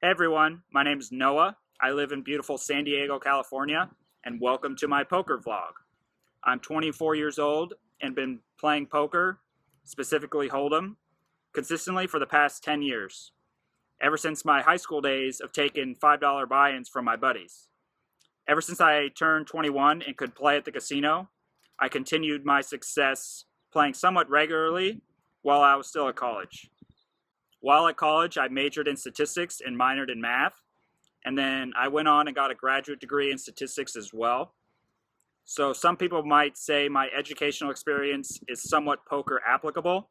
Hey everyone, my name is Noah. I live in beautiful San Diego, California, and welcome to my poker vlog. I'm 24 years old and been playing poker, specifically Hold'em, consistently for the past 10 years, ever since my high school days of taking $5 buy-ins from my buddies. Ever since I turned 21 and could play at the casino, I continued my success playing somewhat regularly while I was still at college. While at college, I majored in statistics and minored in math, and then I went on and got a graduate degree in statistics as well. So some people might say my educational experience is somewhat poker applicable.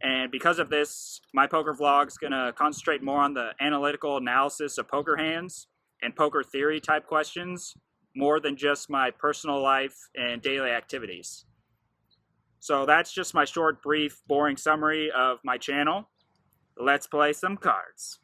And because of this, my poker vlog is going to concentrate more on the analytical analysis of poker hands and poker theory type questions, more than just my personal life and daily activities. So that's just my short, brief, boring summary of my channel. Let's play some cards.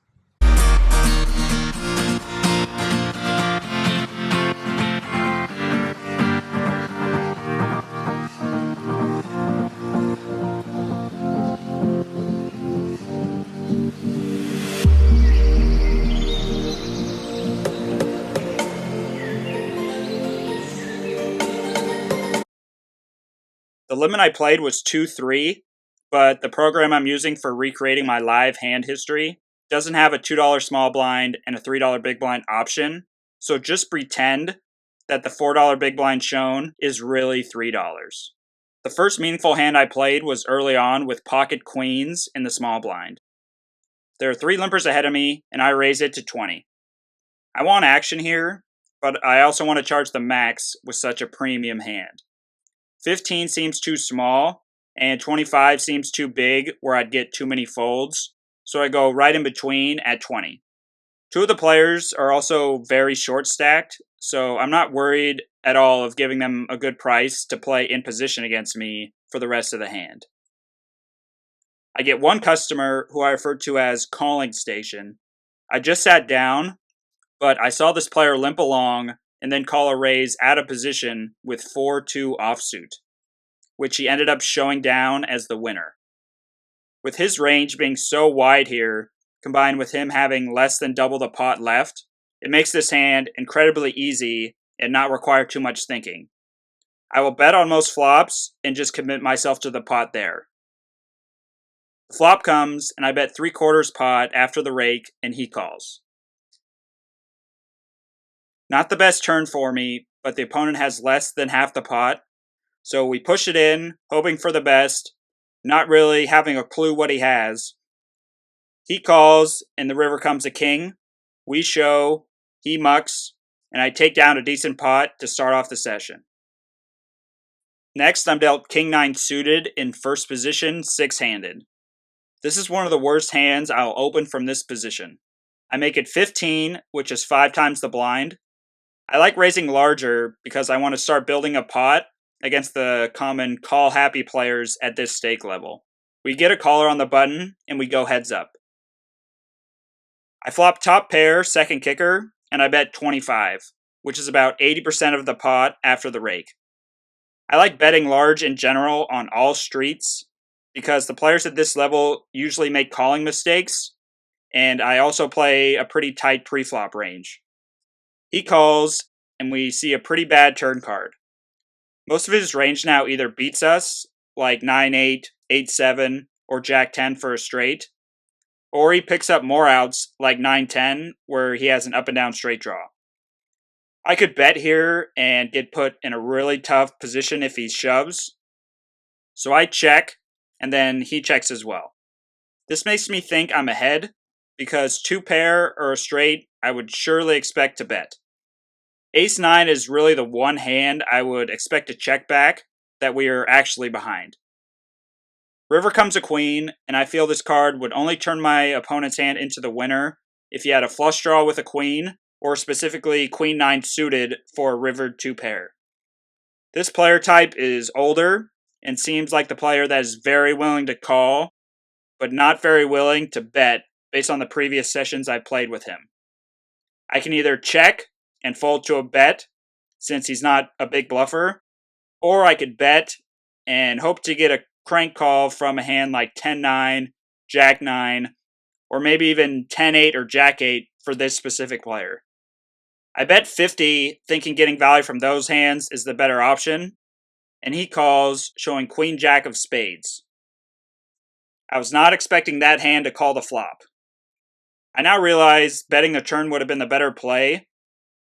The limit I played was 2-3, but the program I'm using for recreating my live hand history doesn't have a $2 small blind and a $3 big blind option, so just pretend that the $4 big blind shown is really $3. The first meaningful hand I played was early on with pocket queens in the small blind. There are 3 limpers ahead of me, and I raise it to 20. I want action here, but I also want to charge the max with such a premium hand. 15 seems too small, and 25 seems too big where I'd get too many folds, so I go right in between at 20. 2 of the players are also very short stacked, so I'm not worried at all of giving them a good price to play in position against me for the rest of the hand. I get one customer who I refer to as calling station. I just sat down, but I saw this player limp along and then call a raise out of position with 4-2 offsuit, which he ended up showing down as the winner. With his range being so wide here, combined with him having less than double the pot left, it makes this hand incredibly easy and not require too much thinking. I will bet on most flops and just commit myself to the pot there. The flop comes, and I bet 3/4 pot after the rake, and he calls. Not the best turn for me, but the opponent has less than half the pot, so we push it in, hoping for the best, not really having a clue what he has. He calls, and the river comes a king. We show, he mucks, and I take down a decent pot to start off the session. Next, I'm dealt king-9 suited in first position, 6-handed. This is one of the worst hands I'll open from this position. I make it 15, which is 5 times the blind. I like raising larger because I want to start building a pot against the common call-happy players at this stake level. We get a caller on the button, and we go heads up. I flop top pair, second kicker, and I bet 25, which is about 80% of the pot after the rake. I like betting large in general on all streets because the players at this level usually make calling mistakes, and I also play a pretty tight pre-flop range. He calls, and we see a pretty bad turn card. Most of his range now either beats us, like 9-8, 8-7, or Jack-10 for a straight, or he picks up more outs, like 9-10, where he has an up and down straight draw. I could bet here and get put in a really tough position if he shoves, so I check, and then he checks as well. This makes me think I'm ahead, because 2 pair or a straight I would surely expect to bet. Ace-9 is really the one hand I would expect to check back that we are actually behind. River comes a queen, and I feel this card would only turn my opponent's hand into the winner if he had a flush draw with a queen, or specifically queen-9 suited for a river 2 pair. This player type is older, and seems like the player that is very willing to call, but not very willing to bet based on the previous sessions I played with him. I can either check and fold to a bet, since he's not a big bluffer, or I could bet and hope to get a crank call from a hand like 10-9, Jack-9, or maybe even 10-8 or Jack-8 for this specific player. I bet 50, thinking getting value from those hands is the better option, and he calls, showing Queen-Jack of spades. I was not expecting that hand to call the flop. I now realize betting the turn would have been the better play,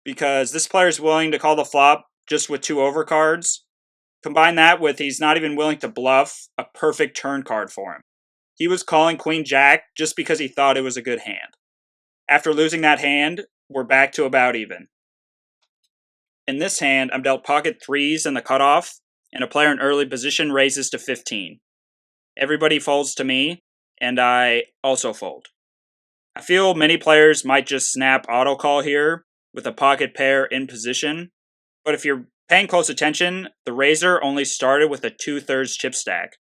because this player is willing to call the flop just with 2 overcards. Combine that with he's not even willing to bluff a perfect turn card for him. He was calling Queen-Jack just because he thought it was a good hand. After losing that hand, we're back to about even. In this hand, I'm dealt pocket 3s in the cutoff, and a player in early position raises to 15. Everybody folds to me, and I also fold. I feel many players might just snap auto call here with a pocket pair in position, but if you're paying close attention, the raiser only started with a 2/3 chip stack.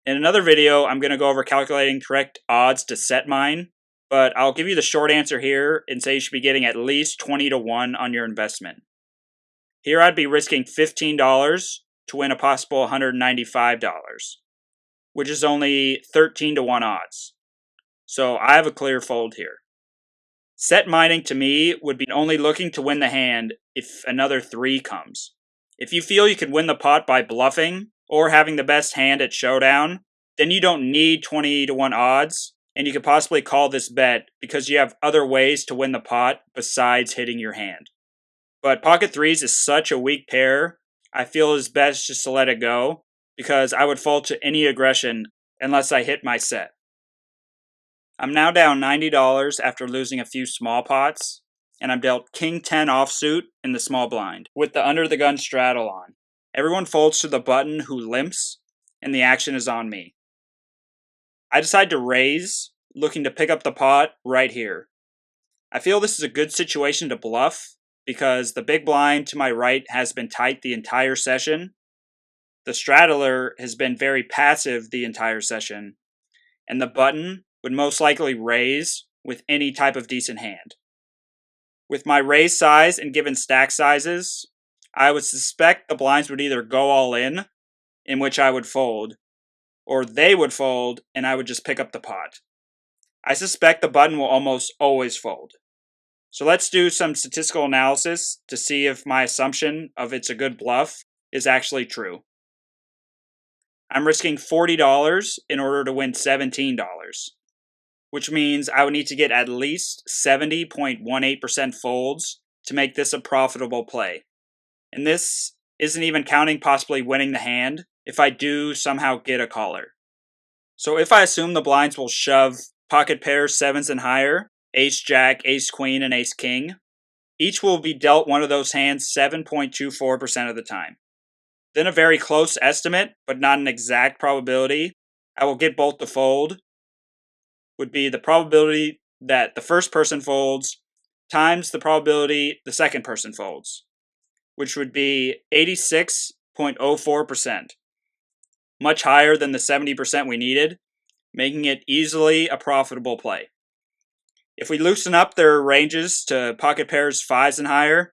In another video, I'm going to go over calculating correct odds to set mine, but I'll give you the short answer here and say you should be getting at least 20 to 1 on your investment. Here I'd be risking $15 to win a possible $195, which is only 13 to 1 odds. So I have a clear fold here. Set mining to me would be only looking to win the hand if another 3 comes. If you feel you could win the pot by bluffing or having the best hand at showdown, then you don't need 20 to 1 odds, and you could possibly call this bet because you have other ways to win the pot besides hitting your hand. But pocket 3s is such a weak pair, I feel it's best just to let it go, because I would fold to any aggression unless I hit my set. I'm now down $90 after losing a few small pots, and I'm dealt King 10 offsuit in the small blind, with the under the gun straddle on. Everyone folds to the button who limps, and the action is on me. I decide to raise, looking to pick up the pot right here. I feel this is a good situation to bluff, because the big blind to my right has been tight the entire session. The straddler has been very passive the entire session, and the button would most likely raise with any type of decent hand. With my raise size and given stack sizes, I would suspect the blinds would either go all in which I would fold, or they would fold and I would just pick up the pot. I suspect the button will almost always fold. So let's do some statistical analysis to see if my assumption of it's a good bluff is actually true. I'm risking $40 in order to win $17, which means I would need to get at least 70.18% folds to make this a profitable play. And this isn't even counting possibly winning the hand if I do somehow get a caller. So if I assume the blinds will shove pocket pairs 7s and higher, ace jack, ace queen, and ace king, each will be dealt one of those hands 7.24% of the time. Then a very close estimate, but not an exact probability, I will get both to fold, would be the probability that the first person folds times the probability the second person folds, which would be 86.04%, much higher than the 70% we needed, making it easily a profitable play. If we loosen up their ranges to pocket pairs 5s and higher,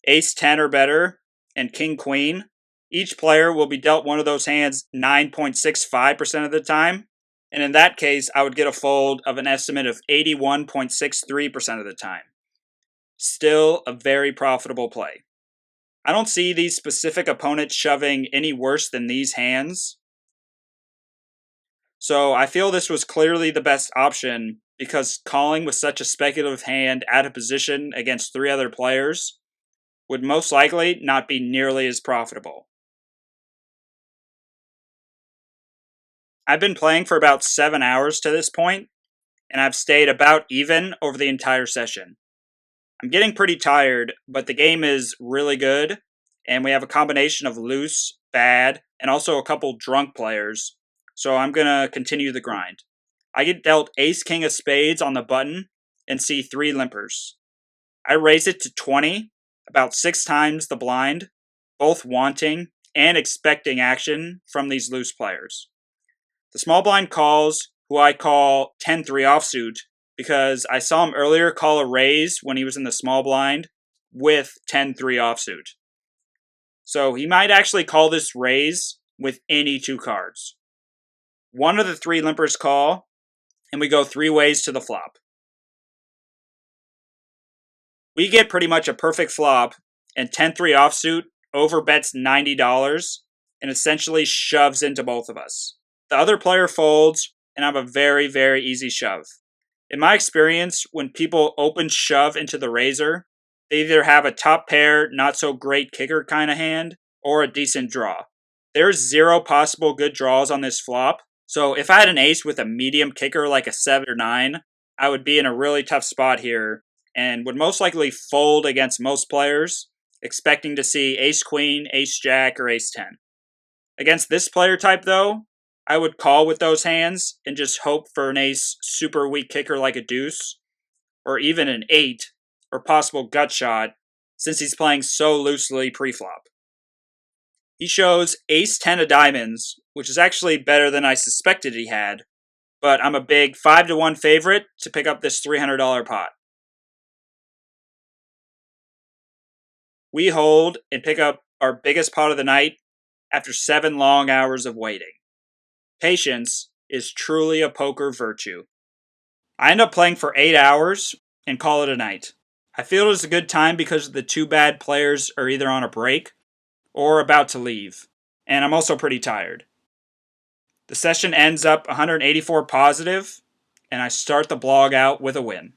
ace 10 or better, and king queen, each player will be dealt one of those hands 9.65% of the time, and in that case, I would get a fold of an estimate of 81.63% of the time. Still a very profitable play. I don't see these specific opponents shoving any worse than these hands, so I feel this was clearly the best option because calling with such a speculative hand out of position against 3 other players would most likely not be nearly as profitable. I've been playing for about 7 hours to this point, and I've stayed about even over the entire session. I'm getting pretty tired, but the game is really good, and we have a combination of loose, bad, and also a couple drunk players, so I'm going to continue the grind. I get dealt ace-king of spades on the button and see 3 limpers. I raise it to 20, about 6 times the blind, both wanting and expecting action from these loose players. The small blind calls, who I call 10-3 offsuit, because I saw him earlier call a raise when he was in the small blind with 10-3 offsuit. So he might actually call this raise with any 2 cards. One of the 3 limpers call, and we go 3 ways to the flop. We get pretty much a perfect flop, and 10-3 offsuit overbets $90 and essentially shoves into both of us. The other player folds, and I have a very, very easy shove. In my experience, when people open shove into the razor, they either have a top pair, not so great kicker kind of hand, or a decent draw. There's 0 possible good draws on this flop, so if I had an ace with a medium kicker like a 7 or 9, I would be in a really tough spot here and would most likely fold against most players, expecting to see ace queen, ace jack, or ace 10. Against this player type, though, I would call with those hands and just hope for an ace super weak kicker like a deuce, or even an 8, or possible gut shot, since he's playing so loosely pre-flop. He shows ace 10 of diamonds, which is actually better than I suspected he had, but I'm a big 5-1 favorite to pick up this $300 pot. We hold and pick up our biggest pot of the night after 7 long hours of waiting. Patience is truly a poker virtue. I end up playing for 8 hours and call it a night. I feel it is a good time because the 2 bad players are either on a break or about to leave, and I'm also pretty tired. The session ends up 184 positive, and I start the blog out with a win.